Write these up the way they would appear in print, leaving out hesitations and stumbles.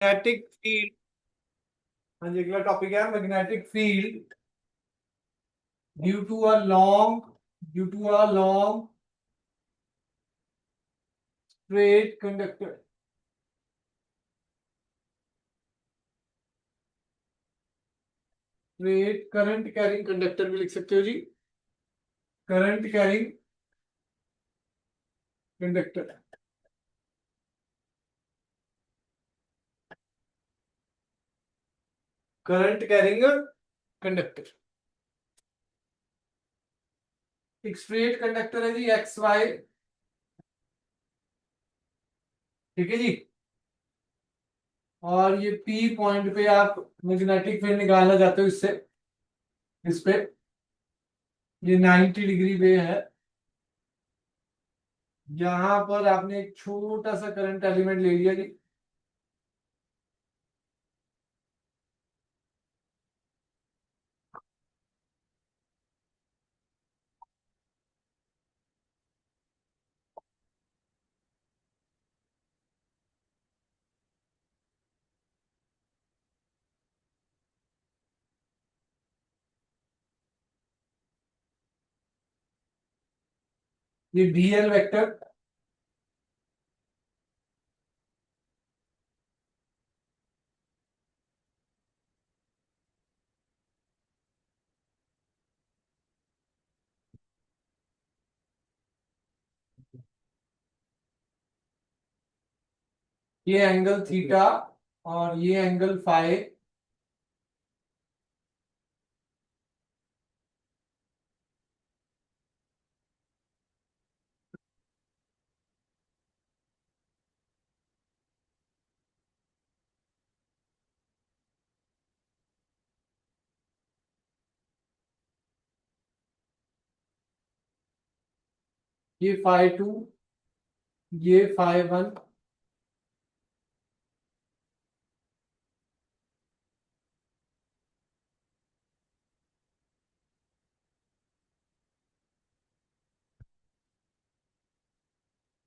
Magnetic field. हाँ जी, अगला topic है magnetic field due to a long due to a long straight conductor. Straight current carrying conductor भी लिख सकते हो जी, current carrying conductor. Current carrying conductor एक स्ट्रेट कंडक्टर है जी, एक्स वाई। ठीक है जी। और ये पी पॉइंट पे आप मैग्नेटिक फील्ड निकालना चाहते हो इससे, इस पे ये 90 डिग्री पे है। यहां पर आपने एक छोटा सा करंट एलिमेंट ले लिया जी। ये डीएल वेक्टर, ये एंगल थीटा और ये एंगल फाई। ये फाई टू, ये फाई वन।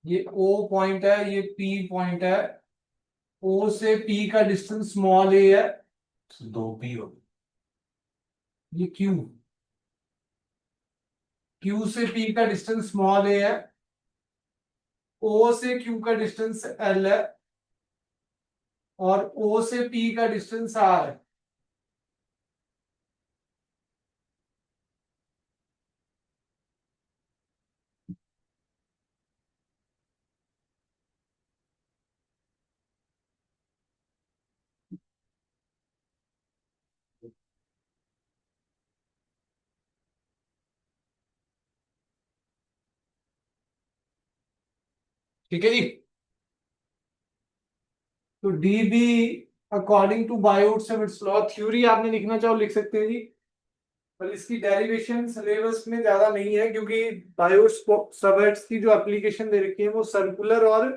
ये ओ पॉइंट है, ये पी पॉइंट है। ओ से पी का डिस्टेंस स्मॉल ए है, दो पी हो। ये क्यू, क्यू से पी का डिस्टेंस स्मॉल ए है। ओ से क्यू का डिस्टेंस एल है और ओ से पी का डिस्टेंस आर है। ठीक है जी। तो d B according to Biot Savart's law, theory आपने लिखना चाहो लिख सकते हैं जी, पर इसकी डेरिवेशन सिलेबस में ज्यादा नहीं है क्योंकि बायोट सेवर्ट्स की जो एप्लीकेशन दे रखी है वो सर्कुलर और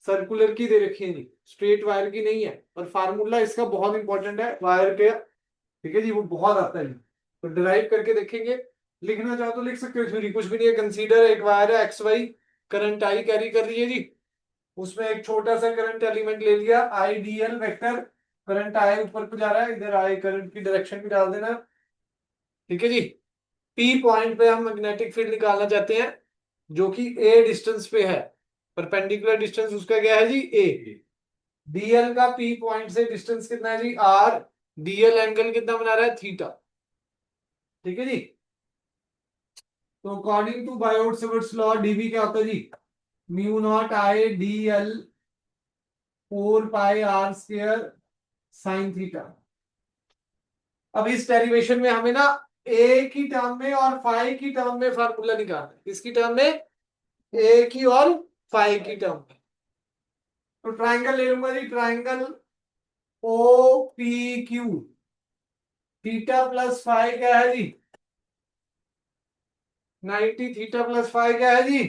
सर्कुलर की दे रखी है जी, स्ट्रेट वायर की नहीं है। और फार्मूला इसका बहुत इंपॉर्टेंट है वायर के। ठीक है जी, वो बहुत आता है जी। तो डिराइव करके देखेंगे, लिखना चाहो तो लिख सकते हो थ्योरी, कुछ भी नहीं है। कंसीडर एक वायर है X Y, current I carry कर रही है जी, उसमें एक छोटा सा करंट एलिमेंट ले लिया आई D L vector. Current I ऊपर को जा रहा है, इधर आई करंट की डायरेक्शन भी डाल देना। ठीक है जी। पी पॉइंट पे हम मैग्नेटिक फील्ड निकालना चाहते हैं जो कि ए डिस्टेंस पे है। परपेंडिकुलर डिस्टेंस उसका क्या है जी, ए। डीएल का पी पॉइंट से डिस्टेंस कितना है जी, आर। डीएल एंगल कितना बना रहा है, थीटा। ठीक है जी। तो according to Biot Savart's law dB क्या होता है जी, mu naught I D L 4 pi r square sine theta. अब इस डेरिवेशन में हमें ना ए की टर्म में और फाई की टर्म में फार्मूला निकालना है। किसकी टर्म में, ए की और फाई की टर्म में। तो ट्राइंगल ले लूंगा जी, triangle O P Q. Theta plus phi क्या है जी, 90। थीटा प्लस फाई क्या है जी,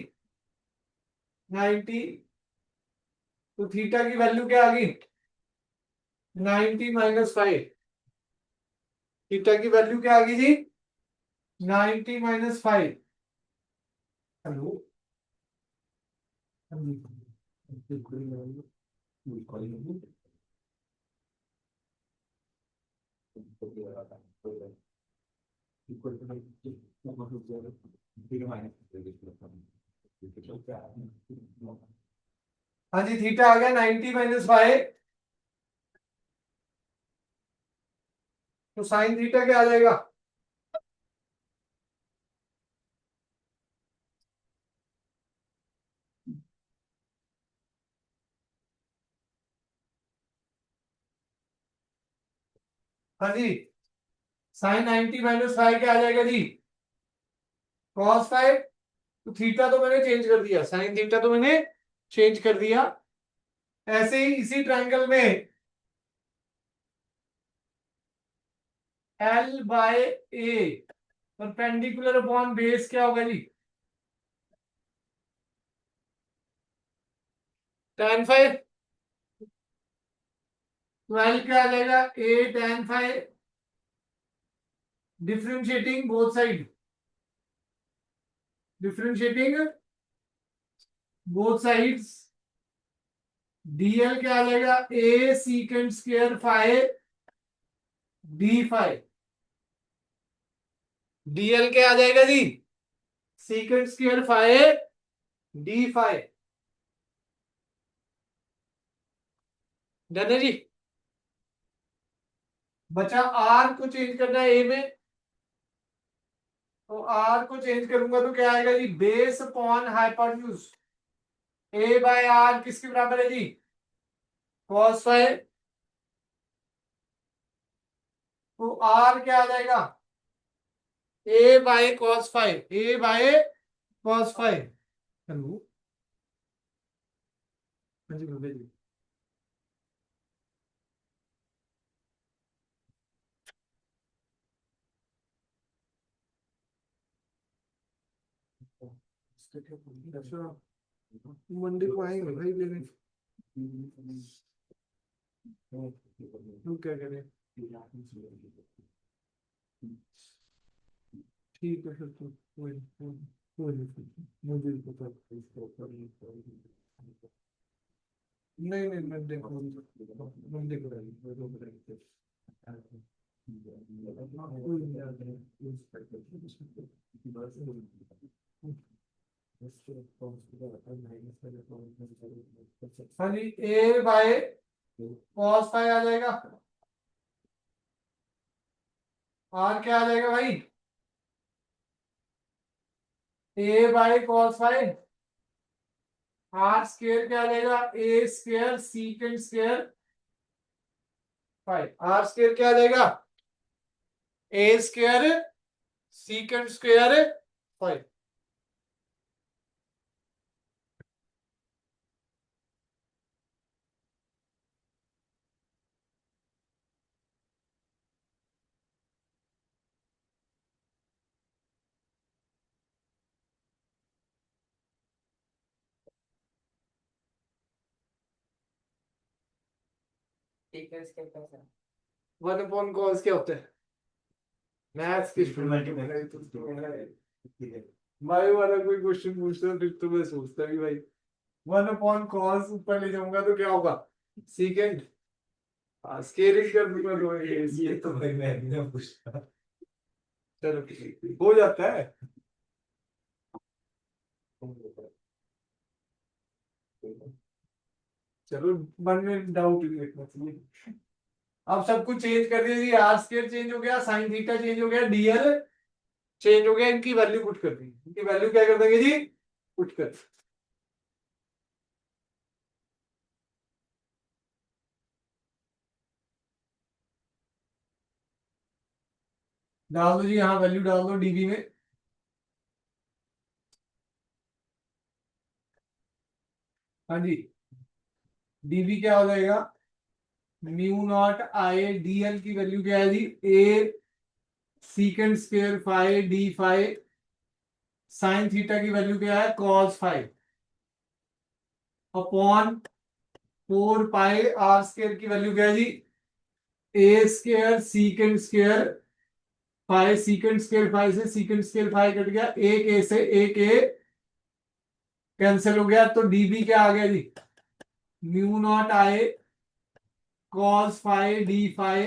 90। तो थीटा की वैल्यू क्या आ गई, 90 - 5। थीटा की वैल्यू क्या आ गई जी, 90 - 5। हेलो। हाँ जी, थीटा आ गया 90 - 5, तो साइन थीटा क्या आ जाएगा? हाँ जी, साइन 90 - 5 क्या आ जाएगा जी? cos 5। तो थीटा तो मैंने चेंज कर दिया, साइन थीटा तो मैंने चेंज कर दिया। ऐसे ही इसी ट्रायंगल में L/A परपेंडिकुलर अपॉन बेस क्या होगा जी? tan 5। 12 क्या आ जाएगा? A tan 5 differentiating both side, differentiating both sides. dl क्या आ जाएगा? A secant square phi d phi। dl क्या आ जाएगा जी? secant square phi d phi। Done है जी। बचा r को चेंज करना है a में, तो r को चेंज करूंगा तो क्या आएगा जी? Base upon hypotenuse. a/r किसके बराबर है जी? cos 5। तो r क्या आ जाएगा? a/cos 5, a/cos 5। हेलो, हाँ जी भैया जी। अच्छा, मंडे को आएंगे भाई लेने, तो क्या करें? ठीक है फिर तो कोई नहीं, मुझे भी पता नहीं नहीं, मंडे को रहेंगे। हाँ जी, a/cos 5 आ जाएगा। r क्या आ जाएगा भाई? a/cos 5 r स्क्वायर क्या आ जाएगा? a square secant square 5। r square क्या आ जाएगा? a square secant square 5। ठीक है, इसके कैसे 1/cos क्या होता है? मैथ्स की स्टूडेंट है तो भाई वाला कोई क्वेश्चन पूछता फिर तो मैं सोचता भी भाई 1/cos ऊपर ले जाऊंगा तो क्या होगा? सीकेंड। स्केलिंग कर दूंगा तो ये तो भाई मैं भी ना पूछता। चलो हो जाता है। चलो, मन में डाउट ही रखना चाहिए। अब सब कुछ चेंज कर दिया जी, आर स्क्वायर चेंज हो गया, साइन थीटा चेंज हो गया, डीएल चेंज हो गया, इनकी वैल्यू पुट कर दी। इनकी वैल्यू क्या कर देंगे जी? पुट कर। डाल दो जी, यहाँ वैल्यू डाल दो डीबी में। हाँ जी, डीबी क्या हो जाएगा? μ0 I dl की वैल्यू क्या है जी? a secant square phi d phi, sine theta की वैल्यू क्या है? cos 5 upon 4 pi r square की वैल्यू क्या है जी? a square secant square phi, secant square phi से secant स्क्वायर फाइ कट गया, एक a से एक a कैंसिल हो गया, तो db क्या आ गया जी? Mu naught I cos phi D phi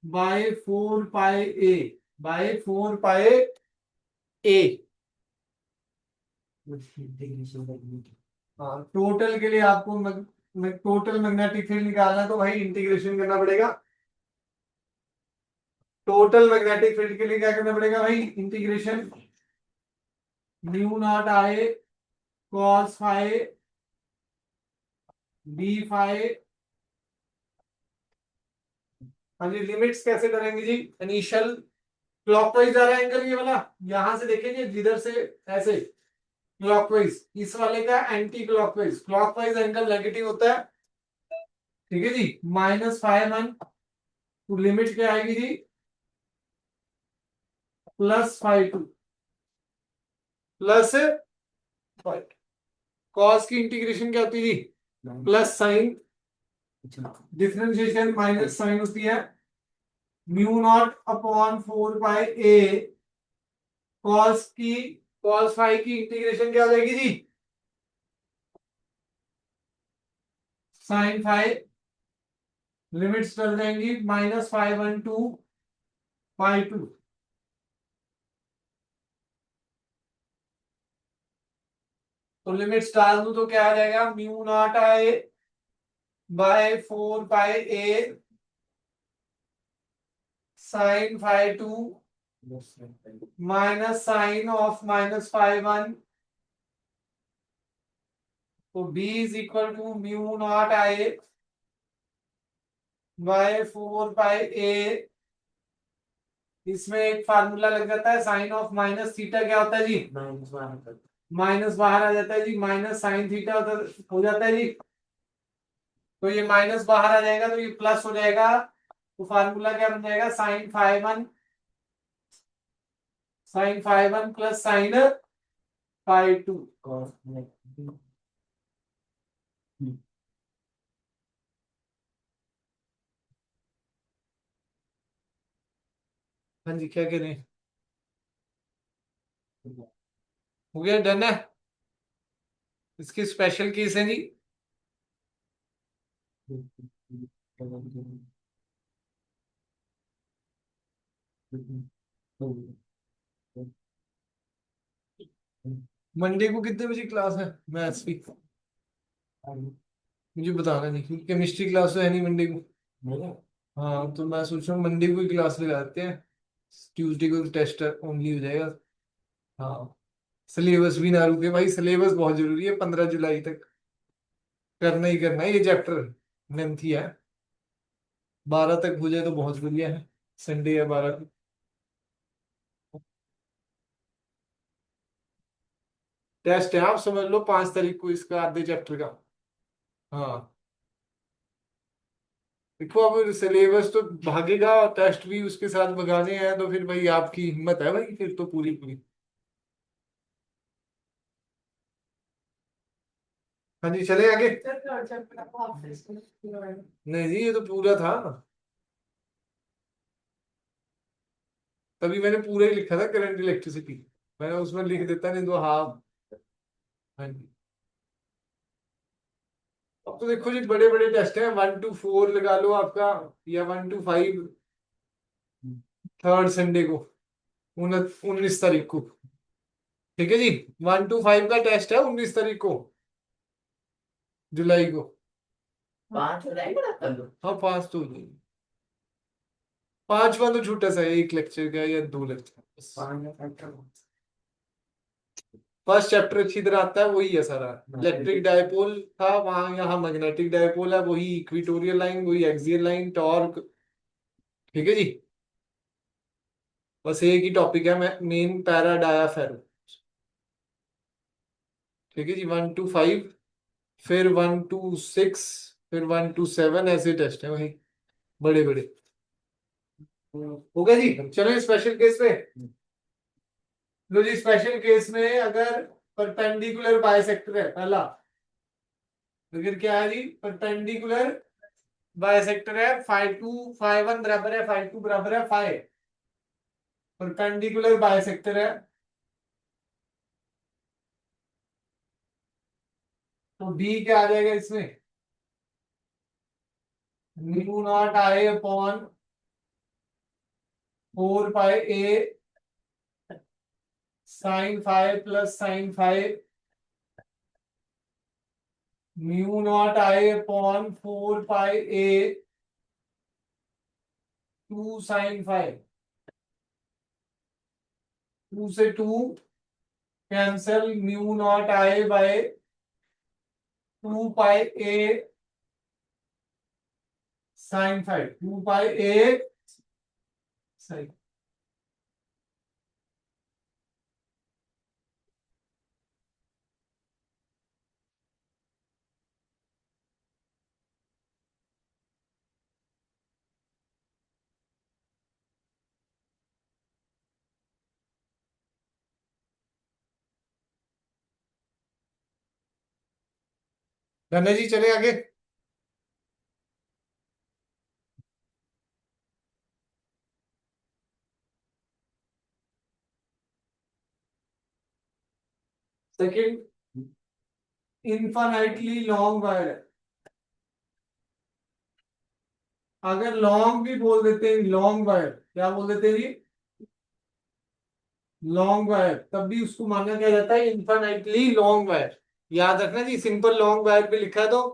by 4 pi A, by 4 pi A. हाँ, टोटल के लिए आपको टोटल मैग्नेटिक फील्ड निकालना है तो भाई इंटीग्रेशन करना पड़ेगा। टोटल मैग्नेटिक फील्ड के लिए क्या करना पड़ेगा भाई, integration mu naught I cos phi D phi. हाँ जी, लिमिट्स कैसे करेंगे जी, इनिशियल क्लॉकवाइज जा रहा है एंगल ये वाला, यहां से देखेंगे जिधर से ऐसे क्लॉकवाइज, इस वाले का anti clockwise, clockwise angle negative होता है, ठीक है जी। -φ1 तो लिमिट क्या आएगी जी, +φ2 प्लस कॉस की इंटीग्रेशन क्या होती है जी, plus sine, differentiation minus sine होती है, mu naught upon 4 pi A, cos phi की इंटीग्रेशन क्या हो जाएगी जी, साइन फाई, लिमिट्स चल जाएंगी -φ1 टू φ2। तो लिमिट्स डाल दूं तो क्या आ जाएगा, mu naught I by 4 pi A sine φ2 minus sine of -φ1, तो b is equal to mu naught I by 4 pi A. इसमें एक फार्मूला लग जाता है, साइन ऑफ माइनस थीटा क्या होता है जी, माइनस बाहर आ जाता है जी, माइनस साइन थीटा हो जाता है जी। तो ये माइनस बाहर आ जाएगा तो ये प्लस हो जाएगा, तो फार्मूला क्या बन जाएगा, साइन φ1 प्लस साइन φ2। हाँ जी, क्या कह रहे हैं, हो गया, डन है। इसके स्पेशल केस है जी, मंडे को कितने बजे क्लास है मैथ्स की, मुझे बताना नहीं, क्योंकि केमिस्ट्री क्लास तो है नहीं मंडे को। हाँ, तो मैं सोच रहा हूँ मंडे को ही क्लास लगा देते हैं, ट्यूसडे को टेस्ट ओनली हो जाएगा। हाँ, सिलेबस भी ना रुके भाई, सिलेबस बहुत जरूरी है, 15 जुलाई तक करना ही करना है ये चैप्टर, लेंथी है, 12 तक हो जाए तो बहुत बढ़िया है, संडे है 12 को। टेस्ट है, आप समझ लो 5 तारीख को इसका आधे चैप्टर का। हाँ, देखो अब सिलेबस तो भागेगा और टेस्ट भी उसके साथ भगाने हैं, तो फिर भाई आपकी हिम्मत है भाई, फिर तो पूरी पूरी। हाँ जी, चले आगे। नहीं जी, ये तो पूरा था, तभी मैंने पूरा ही लिखा था करंट इलेक्ट्रिसिटी, मैंने उसमें लिख देता नहीं तो हाँ। हाँ जी, अब तो देखो जी बड़े बड़े टेस्ट हैं, 1 to 4 लगा लो आपका, या 1 to 5, थर्ड संडे को, 19 तारीख को, ठीक है जी। 1 to 5 का टेस्ट है 19 तारीख को, जुलाई को। 5 जुलाई को रहता है? हाँ, 5 तो हो जाएगी, 5वां तो छोटा सा है, एक लेक्चर का या 2 लेक्चर। फर्स्ट चैप्टर अच्छी तरह आता है, वही है सारा, इलेक्ट्रिक डायपोल था वहां, यहाँ मैग्नेटिक डायपोल है, वही इक्वेटोरियल लाइन, वही एक्सियल लाइन, टॉर्क, ठीक है जी। बस एक ही टॉपिक है, मेन पैरा डायाफेरो, ठीक है जी। 1 to 5, फिर 1 to 6, फिर 1 to 7, ऐसे टेस्ट है वही, बड़े बड़े। हो गया जी, चलो स्पेशल केस पे। लो जी, स्पेशल केस में अगर परपेंडिकुलर बाइसेक्टर है पहला, अगर क्या है जी, परपेंडिकुलर बाइसेक्टर है, φ1 बराबर है, φ2 बराबर है φ, परपेंडिकुलर बाइसेक्टर है, तो बी क्या आ जाएगा इसमें, mu naught I upon 4 pi A sine five plus sine five, mu naught I upon 4 pi A 2 sine five. 2 से 2 cancel, mu naught I by 2 pi A sine five, 2 pi A sine. धन्य जी चले आगे। Second, infinitely long wire है। अगर long भी बोल देते हैं, लॉन्ग वायर क्या बोल देते हैं जी, लॉन्ग वायर, तब भी उसको माना क्या जाता है, इनफाइनाइटली लॉन्ग वायर। याद रखना जी, सिंपल लॉन्ग वायर पे लिखा है तो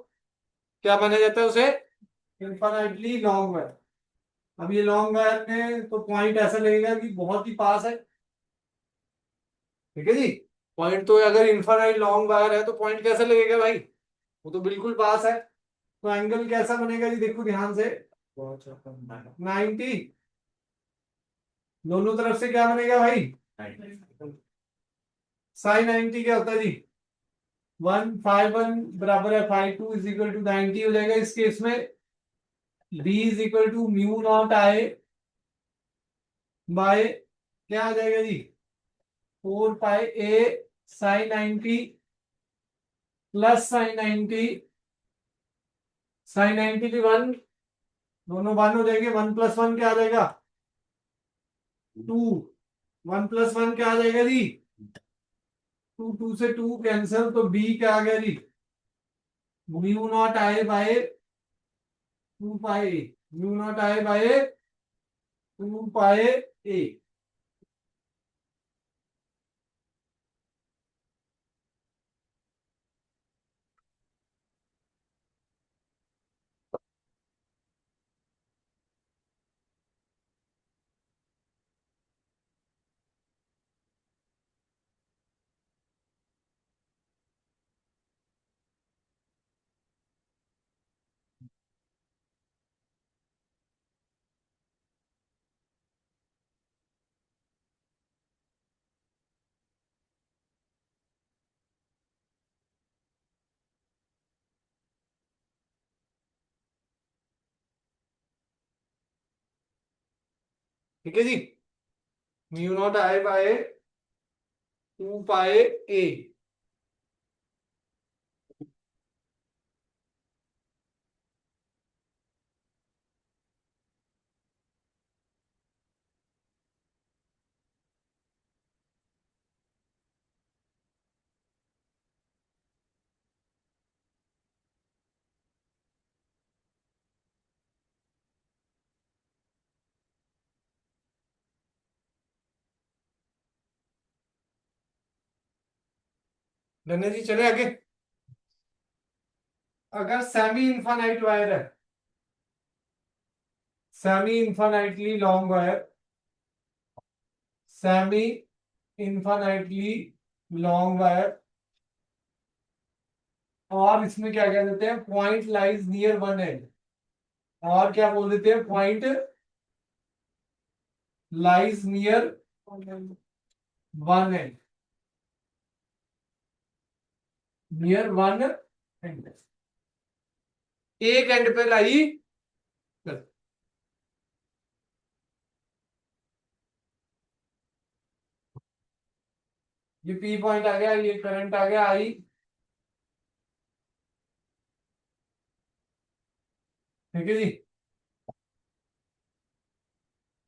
क्या माना जाता है उसे, इनफाइनाइटली लॉन्ग वायर। अब ये लॉन्ग वायर में तो पॉइंट ऐसा लगेगा कि बहुत ही पास है, ठीक है जी। पॉइंट तो अगर इनफाइनाइट लॉन्ग वायर है तो पॉइंट कैसा लगेगा भाई, वो तो बिल्कुल पास है। तो एंगल कैसा बनेगा जी, देखो ध्यान से, 90, दोनों तरफ से क्या बनेगा भाई, साइन 90 क्या होता है जी, 1 फाइव 1 बराबर है 5 2 = 90 हो जाएगा इस केस में। b = mu naught I bye क्या आ जाएगा जी, 4 pi A sign 90 plus sign 90, sign 90 की 1, दोनों 1 हो जाएंगे, 1 + 1 क्या आ जाएगा, 2, 1 + 1 क्या आ जाएगा जी, 2, 2 से 2 कैंसिल, तो b क्या आ गया जी, mu naught I by 2 pi, mu naught I by 2 pi ए। ठीक है जी, mu naught I by 2 pi ए। धन्य जी चले आगे। अगर सेमी इनफाइनाइट वायर है, semi infinitely long wire, semi infinitely long wire, और इसमें क्या कह देते हैं, point lies near one and, और क्या बोल देते हैं, point lies near one and, near one and, एक एंड पे लाई कर। ये पी पॉइंट आ गया, ये करंट आ गया आई, ठीक है जी।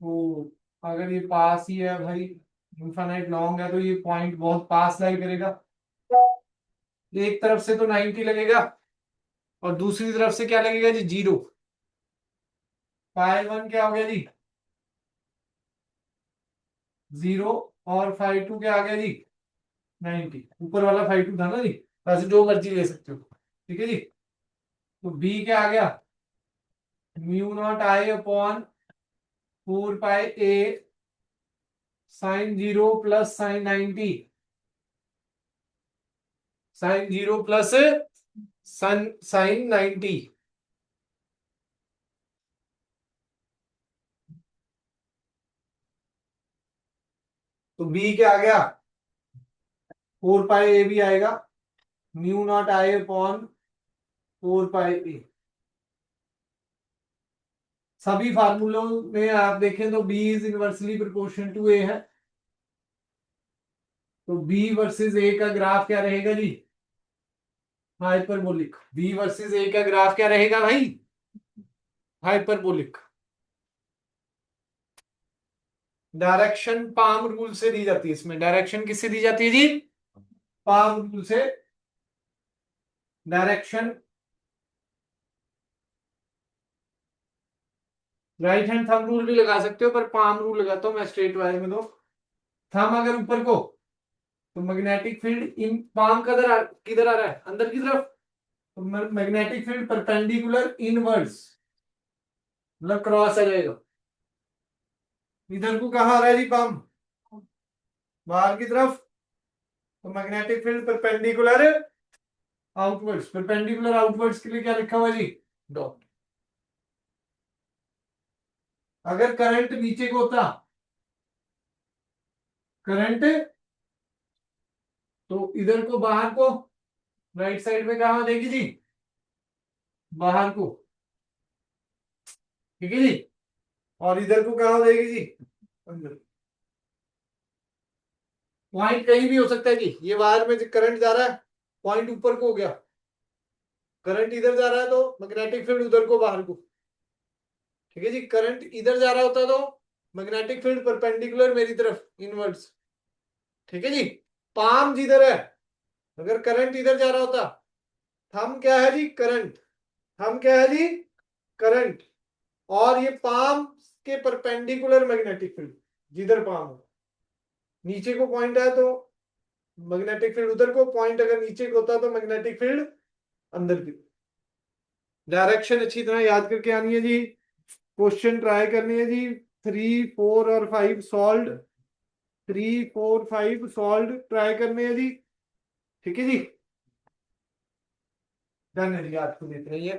तो अगर ये पास ही है भाई, इनफाइनाइट लॉन्ग है, तो ये पॉइंट बहुत पास लाई करेगा, एक तरफ से तो 90 लगेगा और दूसरी तरफ से क्या लगेगा जी, 0। फाई 1 क्या हो गया जी, 0। और फाई 2 क्या आ गया जी, 90। ऊपर वाला फाई 2 था ना जी, वैसे जो मर्जी ले सकते हो। ठीक है जी। तो बी क्या आ गया, μ0I/4 pi a sin 0 plus sin 90, sin 0 plus sin 90। तो बी क्या आ गया, 4 पाई a भी आएगा, μ0I/4 पाई a। सभी फार्मूलों में आप देखें तो B is inversely proportional to A है। तो बी वर्सेस ए का ग्राफ क्या रहेगा जी, हाइपरबोलिक। बी वर्सेस ए का ग्राफ क्या रहेगा भाई, हाइपरबोलिक। डायरेक्शन पाम रूल से दी जाती है इसमें, डायरेक्शन किससे दी जाती है जी, पाम रूल से। Direction right hand thumb rule भी लगा सकते हो, पर पाम रूल लगाता हूं मैं स्ट्रेट वायर में। तो थंब अगर ऊपर को, तो मैग्नेटिक फील्ड इन पाम किधर आ रहा है, अंदर की तरफ। तो मैग्नेटिक फील्ड परपेंडिकुलर इनवर्ड्स, मतलब क्रॉस आ जाएगा। इधर को कहाँ आ रहा है जी पाम, बाहर की तरफ। तो magnetic field perpendicular outwards, perpendicular outwards के लिए क्या लिखा हुआ जी, डॉट। अगर करंट नीचे को होता, करंट तो इधर को बाहर को, राइट साइड में कहा देगी जी, बाहर को। ठीक है जी। और इधर को कहा देगी जी, अंदर। पॉइंट कहीं भी हो सकता है जी, ये वायर में करंट जा रहा है, पॉइंट ऊपर को हो गया। करंट इधर जा रहा है तो मैग्नेटिक फील्ड उधर को, बाहर को। ठीक है जी। करंट इधर जा रहा होता तो मैग्नेटिक फील्ड परपेंडिकुलर मेरी तरफ, इनवर्ड्स। ठीक है जी। पाम जिधर है, अगर करंट इधर जा रहा होता, थंब क्या है जी, करंट। थंब क्या है जी, करंट। और ये पाम के परपेंडिकुलर मैग्नेटिक फील्ड, जिधर पाम हो। नीचे को पॉइंट है तो मैग्नेटिक फील्ड उधर को, पॉइंट अगर नीचे को होता तो मैग्नेटिक फील्ड अंदर की। डायरेक्शन अच्छी तरह याद करके आनी है जी। क्वेश्चन ट्राई करनी है जी। 3, 4 और 5 सॉल्व, 3, 4, 5 सॉल्व ट्राई करने हैं जी। ठीक है जी। डन है जी, आज को इतना ही है।